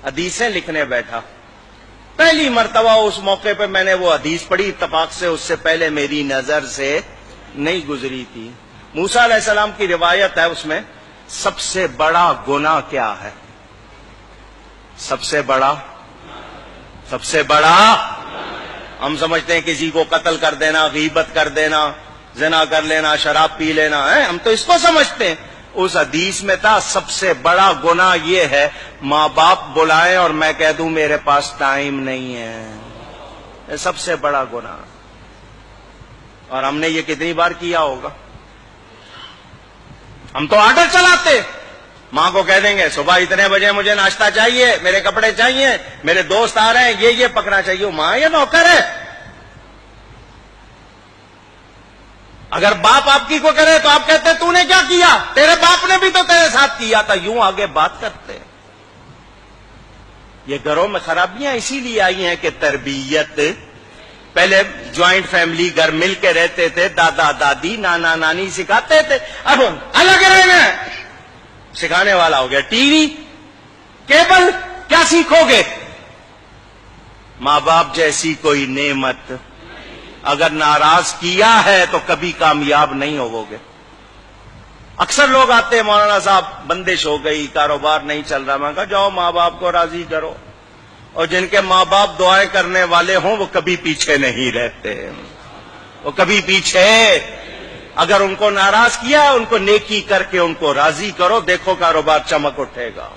حدیثیں لکھنے بیٹھا. پہلی مرتبہ اس موقع پہ میں نے وہ حدیث پڑھی, اتفاق سے اس سے پہلے میری نظر سے نہیں گزری تھی. موسیٰ علیہ السلام کی روایت ہے, اس میں سب سے بڑا گناہ کیا ہے؟ سب سے بڑا ہم سمجھتے ہیں کسی کو قتل کر دینا, غیبت کر دینا, زنا کر لینا, شراب پی لینا ہے, ہم تو اس کو سمجھتے ہیں. اس حدیث میں تھا سب سے بڑا گناہ یہ ہے ماں باپ بلائیں اور میں کہہ دوں میرے پاس ٹائم نہیں ہے. یہ سب سے بڑا گناہ. اور ہم نے یہ کتنی بار کیا ہوگا؟ ہم تو آرڈر چلاتے, ماں کو کہہ دیں گے صبح اتنے بجے مجھے ناشتہ چاہیے, میرے کپڑے چاہیے, میرے دوست آ رہے ہیں, یہ پکڑنا چاہیے. ماں یہ نوکر ہے. اگر باپ آپ کی کو کرے تو آپ کہتے تو نے کیا کیا, تیرے باپ نے بھی تو تیرے ساتھ کیا تھا. یوں آگے بات کرتے. یہ گھروں میں خرابیاں اسی لیے آئی ہیں کہ تربیت, پہلے جوائنٹ فیملی گھر مل کے رہتے تھے, دادا دادی نانا نانی سکھاتے تھے. اب الگ رہنا سکھانے والا ہو گیا ٹی وی, کیبل, کیا سیکھو گے؟ ماں باپ جیسی کوئی نعمت اگر ناراض کیا ہے تو کبھی کامیاب نہیں ہوو گے. اکثر لوگ آتے ہیں, مولانا صاحب بندش ہو گئی, کاروبار نہیں چل رہا. میں کہا جاؤ ماں باپ کو راضی کرو, اور جن کے ماں باپ دعائیں کرنے والے ہوں وہ کبھی پیچھے نہیں رہتے, وہ کبھی پیچھے. اگر ان کو ناراض کیا ان کو نیکی کر کے ان کو راضی کرو, دیکھو کاروبار چمک اٹھے گا.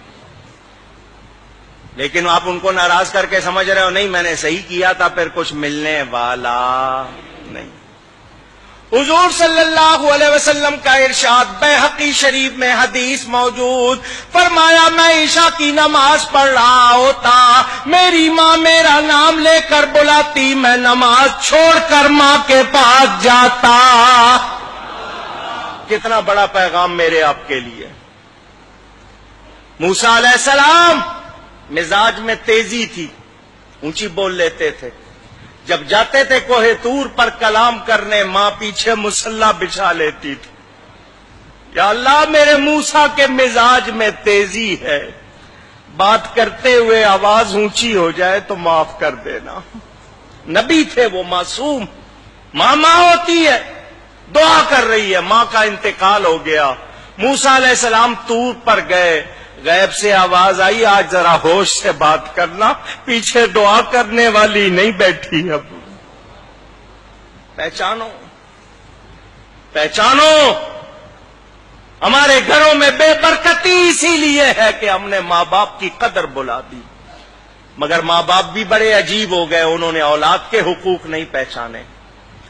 لیکن آپ ان کو ناراض کر کے سمجھ رہے ہو نہیں میں نے صحیح کیا تھا, پھر کچھ ملنے والا نہیں. حضور صلی اللہ علیہ وسلم کا ارشاد بیہقی شریف میں حدیث موجود, فرمایا میں عشاء کی نماز پڑھ رہا ہوتا, میری ماں میرا نام لے کر بلاتی, میں نماز چھوڑ کر ماں کے پاس جاتا. کتنا بڑا پیغام میرے آپ کے لیے. موسیٰ علیہ السلام مزاج میں تیزی تھی, اونچی بول لیتے تھے. جب جاتے تھے کوہ طور پر کلام کرنے, ماں پیچھے مصلی بچھا لیتی تھی. یا اللہ میرے موسیٰ کے مزاج میں تیزی ہے, بات کرتے ہوئے آواز اونچی ہو جائے تو معاف کر دینا. نبی تھے وہ, معصوم. ماں ہوتی ہے, دعا کر رہی ہے, ماں کا انتقال ہو گیا. موسیٰ علیہ السلام طور پر گئے, غیب سے آواز آئی آج ذرا ہوش سے بات کرنا, پیچھے دعا کرنے والی نہیں بیٹھی. اب پہچانو ہمارے گھروں میں بے برکتی اسی لیے ہے کہ ہم نے ماں باپ کی قدر بلا دی. مگر ماں باپ بھی بڑے عجیب ہو گئے, انہوں نے اولاد کے حقوق نہیں پہچانے.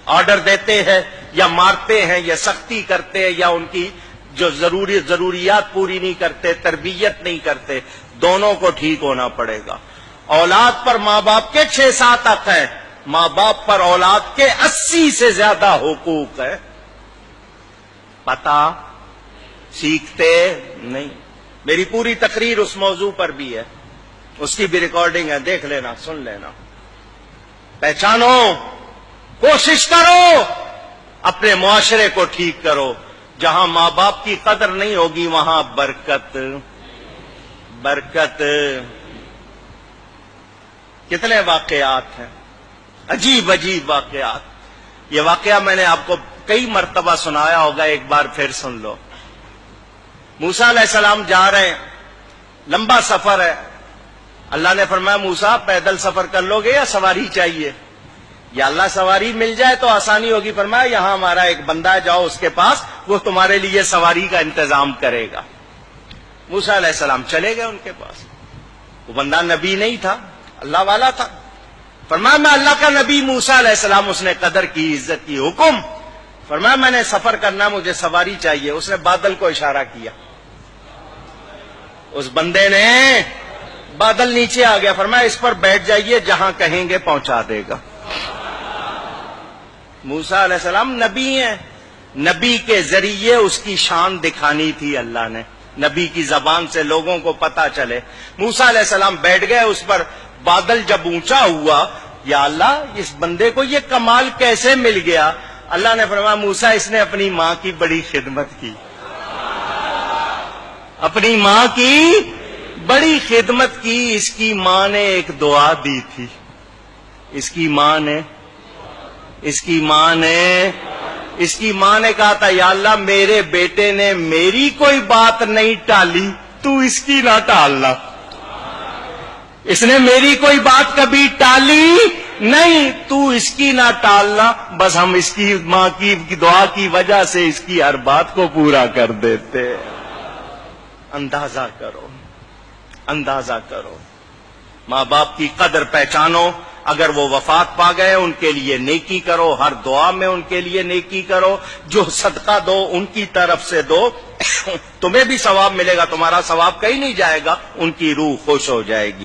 آرڈر دیتے ہیں یا مارتے ہیں یا سختی کرتے ہیں یا ان کی جو ضروریات پوری نہیں کرتے, تربیت نہیں کرتے. دونوں کو ٹھیک ہونا پڑے گا. اولاد پر ماں باپ کے 6-7 حق ہیں, ماں باپ پر اولاد کے 80 سے زیادہ حقوق ہے. پتہ سیکھتے نہیں. میری پوری تقریر اس موضوع پر بھی ہے, اس کی بھی ریکارڈنگ ہے, دیکھ لینا, سن لینا. پہچانو, کوشش کرو, اپنے معاشرے کو ٹھیک کرو. جہاں ماں باپ کی قدر نہیں ہوگی وہاں برکت. کتنے واقعات ہیں, عجیب واقعات. یہ واقعہ میں نے آپ کو کئی مرتبہ سنایا ہوگا, ایک بار پھر سن لو. موسیٰ علیہ السلام جا رہے ہیں, لمبا سفر ہے. اللہ نے فرمایا موسیٰ پیدل سفر کر لو گے یا سواری چاہیے؟ یا اللہ سواری مل جائے تو آسانی ہوگی. فرمایا یہاں ہمارا ایک بندہ ہے, جاؤ اس کے پاس, وہ تمہارے لیے سواری کا انتظام کرے گا. موسیٰ علیہ السلام چلے گئے ان کے پاس. وہ بندہ نبی نہیں تھا, اللہ والا تھا. فرمایا میں اللہ کا نبی موسیٰ علیہ السلام. اس نے قدر کی, عزت کی. حکم. فرمایا میں نے سفر کرنا, مجھے سواری چاہیے. اس نے بادل کو اشارہ کیا, اس بندے نے, بادل نیچے آ گیا. فرمایا اس پر بیٹھ جائیے, جہاں کہیں گے پہنچا دے گا. موسیٰ علیہ السلام نبی ہیں, نبی کے ذریعے اس کی شان دکھانی تھی اللہ نے, نبی کی زبان سے لوگوں کو پتا چلے. موسیٰ علیہ السلام بیٹھ گئے اس پر. بادل جب اونچا ہوا, یا اللہ اس بندے کو یہ کمال کیسے مل گیا؟ اللہ نے فرمایا موسیٰ اس نے اپنی ماں کی بڑی خدمت کی, اپنی ماں کی بڑی خدمت کی، اس کی ماں نے ایک دعا دی تھی، اس کی ماں نے کہا تھا یا اللہ میرے بیٹے نے میری کوئی بات نہیں ٹالی، تو اس کی نہ ٹالنا، اس نے میری کوئی بات کبھی ٹالی نہیں، تو اس کی نہ ٹالنا، بس ہم اس کی ماں کی دعا کی وجہ سے اس کی ہر بات کو پورا کر دیتے۔ اندازہ کرو، ماں باپ کی قدر پہچانو، اگر وہ وفات پا گئے ان کے لیے نیکی کرو، ہر دعا میں ان کے لیے نیکی کرو، جو صدقہ دو ان کی طرف سے دو، تمہیں بھی ثواب ملے گا، تمہارا ثواب کہیں نہیں جائے گا، ان کی روح خوش ہو جائے گی۔